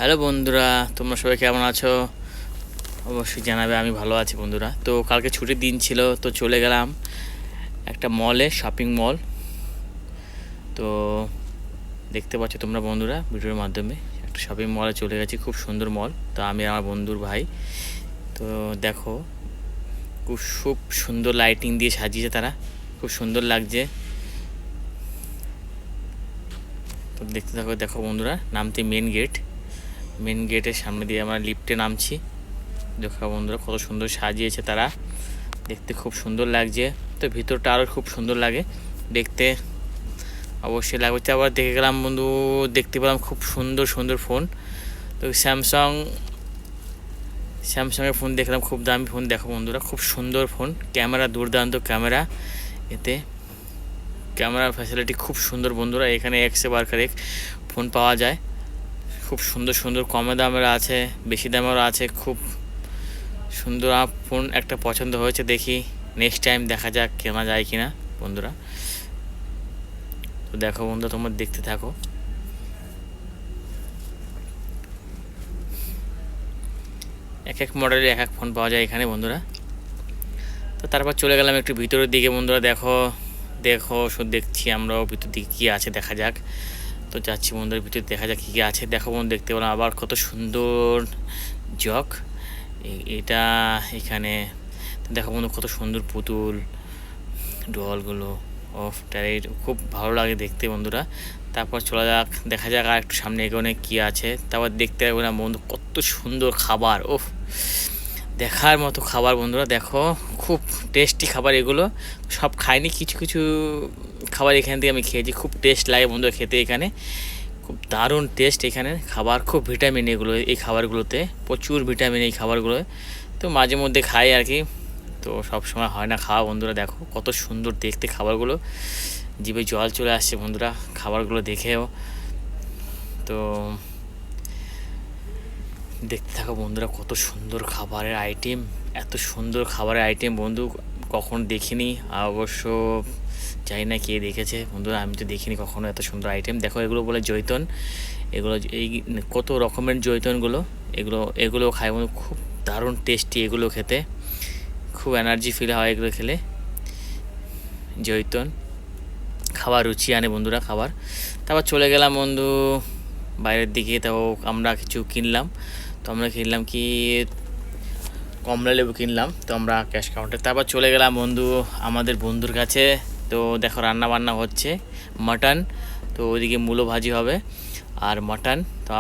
Hello বন্ধুরা, তোমরা সবাই কেমন আছো? অবশ্যই জানাবে। আমি ভালো আছি বন্ধুরা। তো কালকে ছুটির দিন ছিল, তো চলে গেলাম একটা মলে, শপিং মল। তো দেখতে পাচ্ছ তোমরা বন্ধুরা ভিডিওর মাধ্যমে, একটা শপিং মলে চলে গেছি। খুব সুন্দর মল। তো আমি আমার বন্ধুর ভাই। তো দেখো, খুব সুন্দর লাইটিং দিয়ে সাজিয়েছে তারা, খুব সুন্দর লাগছে। তো দেখতে থাকো। দেখো বন্ধুরা, নামতে মেন গেটের সামনে দিয়ে আমরা লিফটে নামছি। দেখো বন্ধুরা, কত সুন্দর সাজিয়েছে তারা, দেখতে খুব সুন্দর লাগছে। তো ভিতরটা আরও খুব সুন্দর লাগে দেখতে, অবশ্যই লাগবে। তো আবার দেখে গেলাম বন্ধু, দেখতে পেলাম খুব সুন্দর সুন্দর ফোন। তো স্যামসাংয়ের ফোন দেখলাম, খুব দামি ফোন। দেখো বন্ধুরা, খুব সুন্দর ফোন, ক্যামেরা দুর্দান্ত ক্যামেরা, এতে ক্যামেরা ফ্যাসিলিটি খুব সুন্দর বন্ধুরা। এখানে এক্সে বার্কার এক ফোন পাওয়া যায়, খুব সুন্দর সুন্দর, কমে দামের আছে, বেশি দামেরও আছে। খুব সুন্দর ফোন একটা পছন্দ হয়েছে, দেখি নেক্সট টাইম দেখা যাক কেনা যায় কিনা বন্ধুরা। তো দেখো বন্ধু, তোমরা দেখতে থাকো। এক এক মডেলের এক এক ফোন পাওয়া যায় এখানে বন্ধুরা। তো তারপর চলে গেলাম একটু ভিতরের দিকে বন্ধুরা। দেখো দেখো শুধু দেখছি আমরাও ভিতর দিকে কী আছে দেখা যাক। তো যাচ্ছি বন্ধুরা ভিতরে, দেখা যাক কী কী আছে। দেখো বন্ধু, দেখতে পেলাম আবার কত সুন্দর জগ এটা এখানে। দেখো বন্ধু, কত সুন্দর পুতুল ডলগুলো, খুব ভালো লাগে দেখতে বন্ধুরা। তারপর চলা যাক, দেখা যাক আর একটু সামনে এগোনে কী আছে। তারপর দেখতে পাবো না বন্ধু, কত সুন্দর খাবার, দেখার মতো খাবার বন্ধুরা। দেখো খুব টেস্টি খাবার এগুলো, সব খাইনি, কিছু কিছু খাবার এখান থেকে আমি খেয়েছি। খুব টেস্ট লাগে বন্ধুরা খেতে, এখানে খুব দারুণ টেস্ট এখানে খাবার। খুব ভিটামিন এগুলো, এই খাবারগুলোতে প্রচুর ভিটামিন এই খাবারগুলো। তো মাঝে মধ্যে খাই আর কি, তো সব সময় হয় না খাওয়া বন্ধুরা। দেখো কত সুন্দর দেখতে খাবারগুলো, জিভে জল চলে আসছে বন্ধুরা খাবারগুলো দেখেও। তো দেখতে থাকো বন্ধুরা, কত সুন্দর খাবারের আইটেম, এত সুন্দর খাবারের আইটেম বন্ধু কখনো দেখিনি। অবশ্য জানি না কে দেখেছে বন্ধুরা, আমি তো দেখিনি কখনো এত সুন্দর আইটেম। দেখো এগুলো বলে জৈতন, এগুলো এই কত রকমের জৈতনগুলো, এগুলো খাই বন্ধু, খুব দারুণ টেস্টি এগুলো খেতে, খুব এনার্জি ফিল হয় এগুলো খেলে। জৈতন খাবার রুচি আনে বন্ধুরা খাবার। তারপর চলে গেলাম বন্ধু বাইরের দিকে। তো আমরা কিছু কিনলাম। তো আমরা কিনলাম কি, কমলা লেবু কিনলাম। তো আমরা ক্যাশ কাউন্টার। তারপর চলে গেলাম বন্ধু আমাদের বন্ধুর কাছে। তো দেখো রান্না বান্না হচ্ছে মাটন, তো ওইদিকে মূলো ভাজি হবে আর মাটন। তো